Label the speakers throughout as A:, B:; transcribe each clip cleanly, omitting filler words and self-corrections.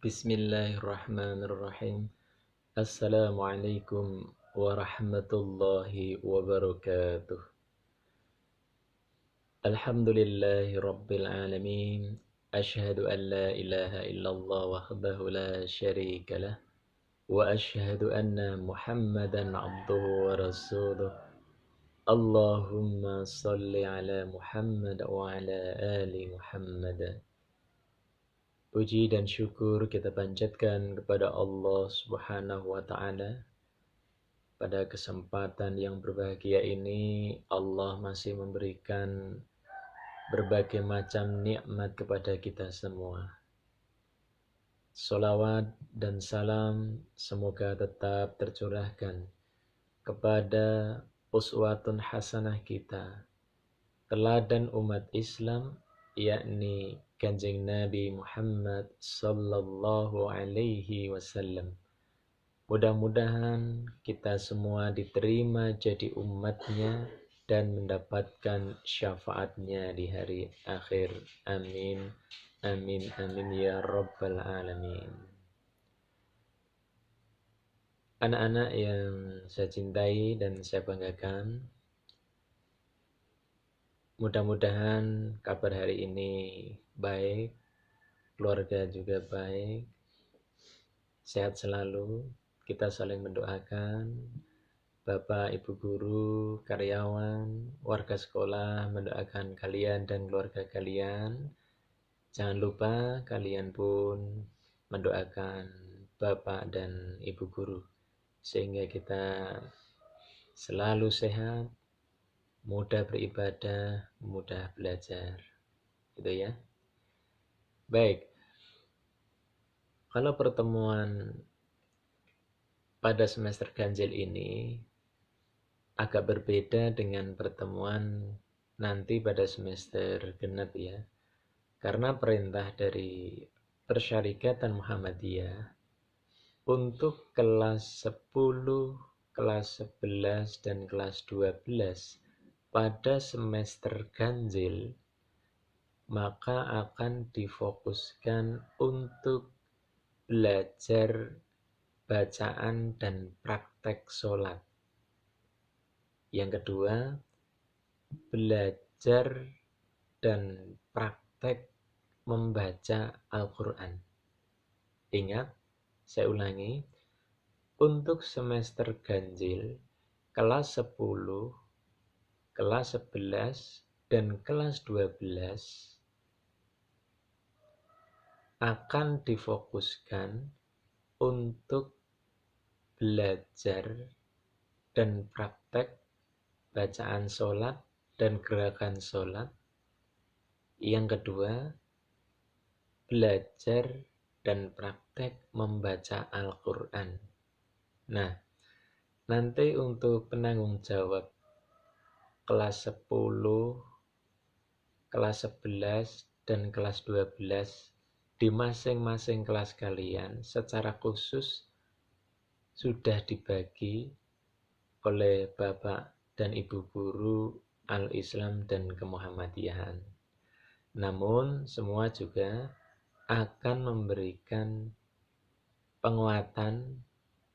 A: Bismillahirrahmanirrahim. Assalamualaikum warahmatullahi wabarakatuh. Alhamdulillahi rabbil alamin. Ashhadu an la ilaha illallah wahdahu la syarika lah. Wa ashhadu anna Muhammadan abduhu wa rasuluh. Allahumma salli ala Muhammad wa ala ali Muhammad. Puji dan syukur kita panjatkan kepada Allah Subhanahu wa Ta'ala. Pada kesempatan yang berbahagia ini, Allah masih memberikan berbagai macam nikmat kepada kita semua. Salawat dan salam semoga tetap tercurahkan kepada uswatun hasanah kita, teladan umat Islam, yakni Kanjeng Nabi Muhammad sallallahu alaihi wasallam. Mudah-mudahan kita semua diterima jadi umatnya dan mendapatkan syafaatnya di hari akhir. Amin. Amin. Amin ya rabbal alamin. Anak-anak yang saya cintai dan saya banggakan, mudah-mudahan kabar hari ini baik, keluarga juga baik, sehat selalu. Kita saling mendoakan, Bapak, Ibu guru, karyawan, warga sekolah mendoakan kalian dan keluarga kalian. Jangan lupa kalian pun mendoakan Bapak dan Ibu guru, sehingga kita selalu sehat, mudah beribadah, mudah belajar. Gitu ya. Baik. Kalau pertemuan pada semester ganjil ini agak berbeda dengan pertemuan nanti pada semester genap ya. Karena perintah dari Persyarikatan Muhammadiyah untuk kelas 10, kelas 11, dan kelas 12 pada semester ganjil maka akan difokuskan untuk belajar bacaan dan praktek sholat. Yang kedua, belajar dan praktek membaca Al-Quran. Ingat, saya ulangi, untuk semester ganjil, kelas 10, kelas 11, dan kelas 12 akan difokuskan untuk belajar dan praktek bacaan sholat dan gerakan sholat. Yang kedua, belajar dan praktek membaca Al-Quran. Nah, nanti untuk penanggung jawab kelas 10, kelas 11, dan kelas 12 di masing-masing kelas kalian secara khusus sudah dibagi oleh Bapak dan Ibu guru Al-Islam dan Kemuhammadiyahan. Namun semua juga akan memberikan penguatan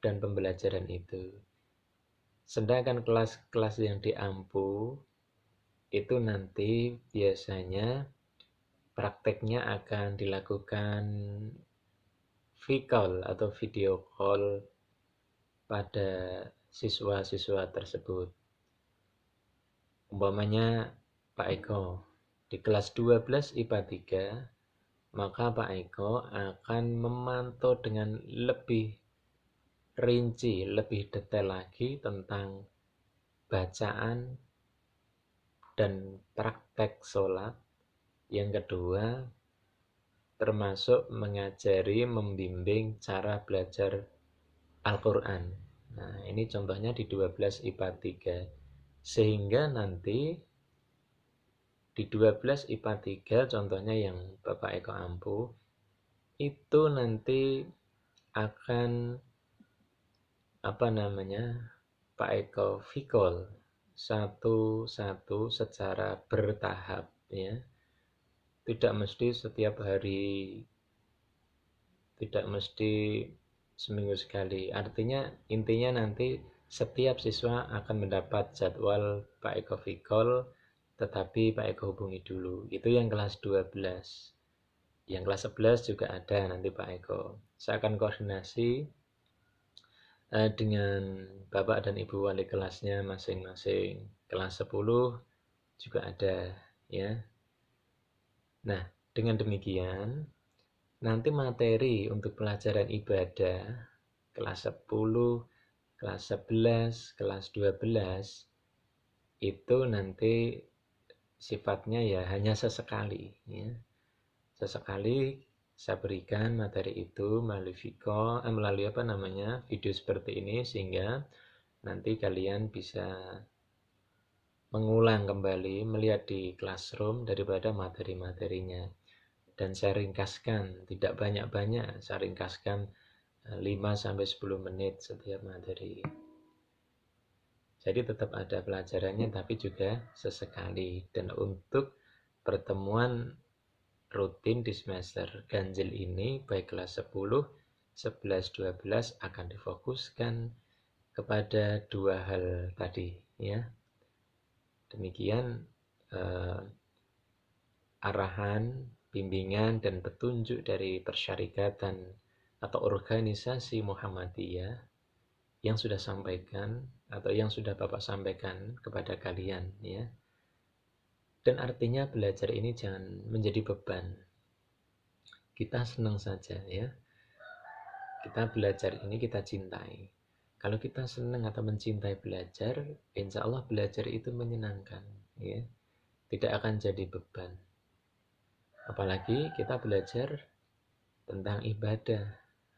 A: dan pembelajaran itu. Sedangkan kelas-kelas yang diampu itu nanti biasanya prakteknya akan dilakukan vCall atau video call pada siswa-siswa tersebut. Umpamanya Pak Eko di kelas 12 IPA 3, maka Pak Eko akan memantau dengan lebih rinci, lebih detail lagi tentang bacaan dan praktek sholat. Yang kedua, termasuk mengajari, membimbing cara belajar Al-Quran. Nah, ini contohnya di 12 IPA 3. Sehingga nanti di 12 IPA 3, contohnya yang Bapak Eko ampu, itu nanti akan Pak Eko vikol satu-satu secara bertahap ya. Tidak mesti setiap hari tidak mesti seminggu sekali. Artinya intinya nanti setiap siswa akan mendapat jadwal Pak Eko Vikol, tetapi Pak Eko hubungi dulu. Itu yang kelas 12. Yang kelas 11 juga ada nanti Pak Eko. Saya akan koordinasi dengan Bapak dan Ibu wali kelasnya masing-masing. Kelas 10 juga ada ya. Nah, dengan demikian nanti materi untuk pelajaran ibadah kelas 10, kelas 11, kelas 12 itu nanti sifatnya ya hanya sesekali ya. Sesekali saya berikan materi itu melalui melalui video seperti ini sehingga nanti kalian bisa mengulang kembali melihat di classroom daripada materi-materinya. Dan saya ringkaskan, tidak banyak-banyak, saya ringkaskan 5-10 menit setiap materi. Jadi tetap ada pelajarannya tapi juga sesekali. Dan untuk pertemuan rutin di semester ganjil ini baik kelas 10, 11, 12 akan difokuskan kepada dua hal tadi ya. Demikian arahan, bimbingan dan petunjuk dari persyarikatan atau organisasi Muhammadiyah yang sudah sampaikan atau yang sudah Bapak sampaikan kepada kalian ya. Dan artinya belajar ini jangan menjadi beban. Kita senang saja ya. Kita belajar ini kita cintai. Kalau kita senang atau mencintai belajar, insya Allah belajar itu menyenangkan ya. Tidak akan jadi beban. Apalagi kita belajar tentang ibadah.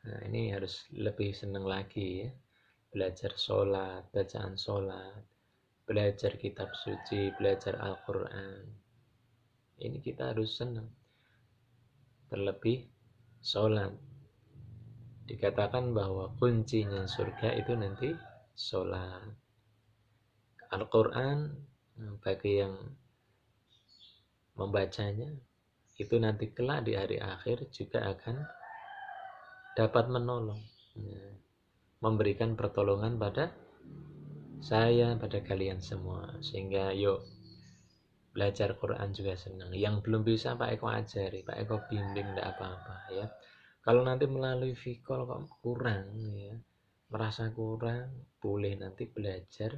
A: Nah, ini harus lebih senang lagi ya. Belajar sholat, bacaan sholat, belajar kitab suci, belajar Al-Quran. Ini kita harus senang. Terlebih sholat. Dikatakan bahwa kuncinya surga itu nanti sholat. Al-Quran bagi yang membacanya itu nanti kelak di hari akhir juga akan dapat menolong, memberikan pertolongan pada saya, pada kalian semua. Sehingga yuk belajar Quran juga senang. Yang belum bisa Pak Eko ajari, Pak Eko bimbing, tidak apa-apa ya. Kalau nanti melalui Vikol kok kurang ya, merasa kurang, boleh nanti belajar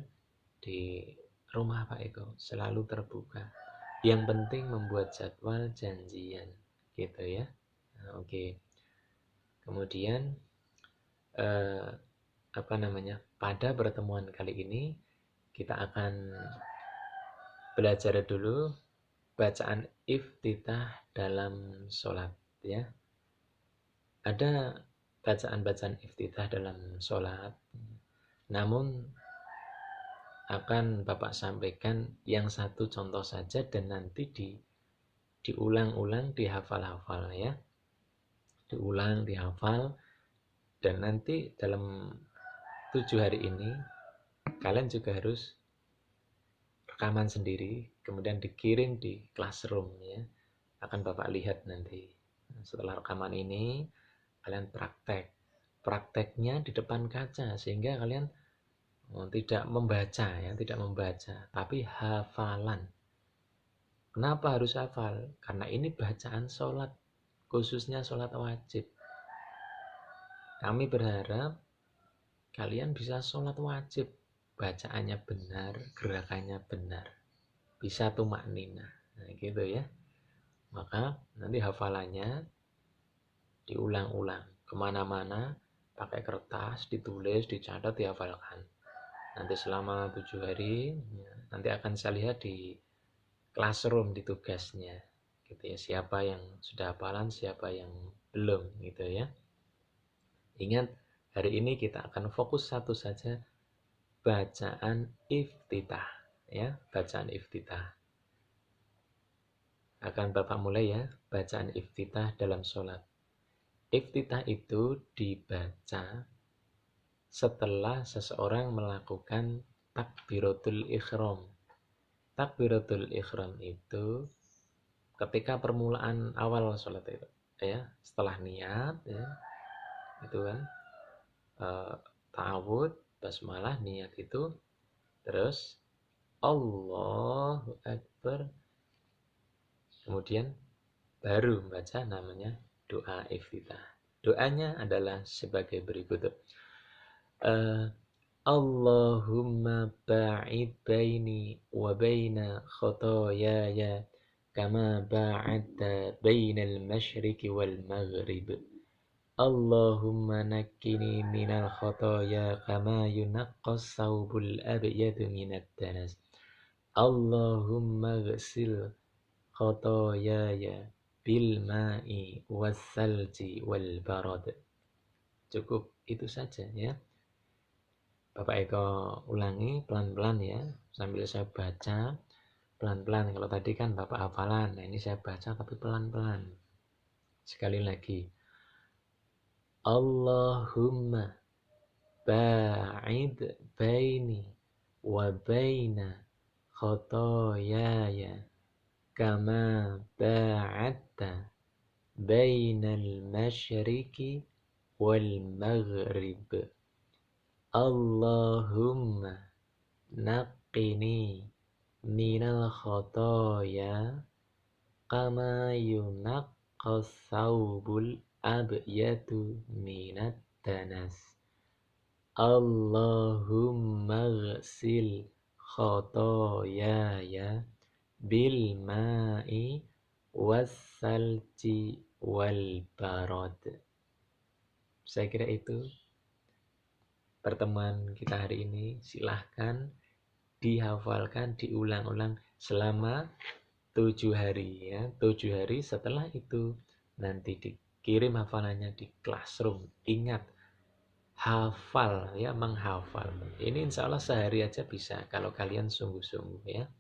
A: di rumah Pak Eko, selalu terbuka. Yang penting membuat jadwal janjian gitu ya. Nah, oke. Kemudian pada pertemuan kali ini kita akan belajar dulu bacaan iftitah dalam sholat ya. Ada bacaan-bacaan iftitah dalam sholat, namun akan Bapak sampaikan yang satu contoh saja dan nanti diulang-ulang, dihafal-hafal ya. Diulang, dihafal, dan nanti dalam 7 hari ini kalian juga harus rekaman sendiri, kemudian dikirim di classroom ya. Akan Bapak lihat nanti. Setelah rekaman ini kalian prakteknya di depan kaca sehingga kalian tidak membaca ya, tidak membaca tapi hafalan. Kenapa harus hafal? Karena ini bacaan sholat, khususnya sholat wajib. Kami berharap kalian bisa sholat wajib, bacaannya benar, gerakannya benar, bisa tumakninah, nah gitu ya. Maka nanti hafalannya diulang-ulang kemana-mana, pakai kertas, ditulis, dicatat, dihafalkan. Nanti selama 7 hari nanti akan saya lihat di classroom, di tugasnya gitu ya, siapa yang sudah hafalan, siapa yang belum gitu ya. Ingat, hari ini kita akan fokus satu saja, bacaan iftitah ya, bacaan iftitah. Akan Bapak mulai ya, bacaan iftitah dalam sholat. Iftitah itu dibaca setelah seseorang melakukan takbiratul ikhram. Takbiratul ikhram itu ketika permulaan awal sholat itu ya, setelah niat ya, itu kan, ta'awud, basmalah, niat itu, terus Allahu Akbar, kemudian baru membaca namanya doa iftitah. Doanya adalah sebagai berikut. Allahumma ba'id baini wa baina khotoyaya kama ba'adta bainal masyriqi wal maghrib. Allahumma nakkini minal khotoya kama yunaqqas thawbul abyadu minat danas. Allahumma ghsil khotoyaya bil ma'i was salji wal barad. Cukup itu saja ya. Bapak Eko ulangi pelan-pelan ya, sambil saya baca pelan-pelan. Kalau tadi kan Bapak hafalan, nah ini saya baca tapi pelan-pelan. Sekali lagi. Allahumma ba'id baini wa baina khotoyaya kama ba'adta bainal masyriqi wal maghrib. Allahumma naqqini minal khotoya kama yunaqqas thawbul abyadu minat danas. Allahumma ghsil khotoyaya bil ma'i was salji wal barad. Saya kira itu pertemuan kita hari ini. Silahkan dihafalkan, diulang-ulang selama 7 hari ya. 7 hari setelah itu nanti dikirim hafalannya di classroom. Ingat, hafal ya, menghafal. Ini insya Allah sehari aja bisa kalau kalian sungguh-sungguh ya.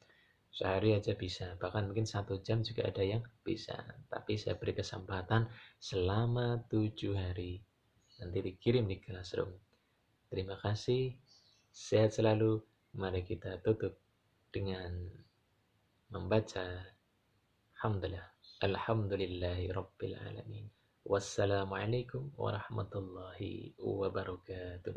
A: Sehari aja bisa, bahkan mungkin 1 jam juga ada yang bisa. Tapi saya beri kesempatan selama 7 hari. Nanti dikirim di classroom. Terima kasih, sehat selalu. Mari kita tutup dengan membaca Alhamdulillah. Alhamdulillahi Rabbil Alamin. Wassalamualaikum warahmatullahi wabarakatuh.